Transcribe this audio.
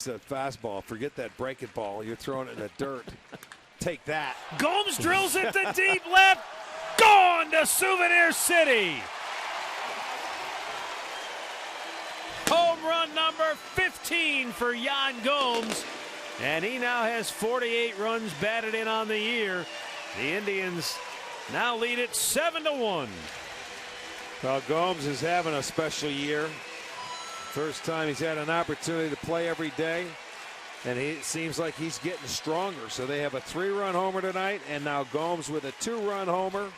It's a fastball. Forget that breaking ball. You're throwing it in the dirt. Take that. Gomes drills it to deep left. Gone to Souvenir City. Home run number 15 for Yan Gomes. And he now has 48 runs batted in on the year. The Indians now lead it 7-1. Well, Gomes is having a special year. First time he's had an opportunity to play every day. And it seems like he's getting stronger. So they have a 3-run homer tonight. And now Gomes with a 2-run homer.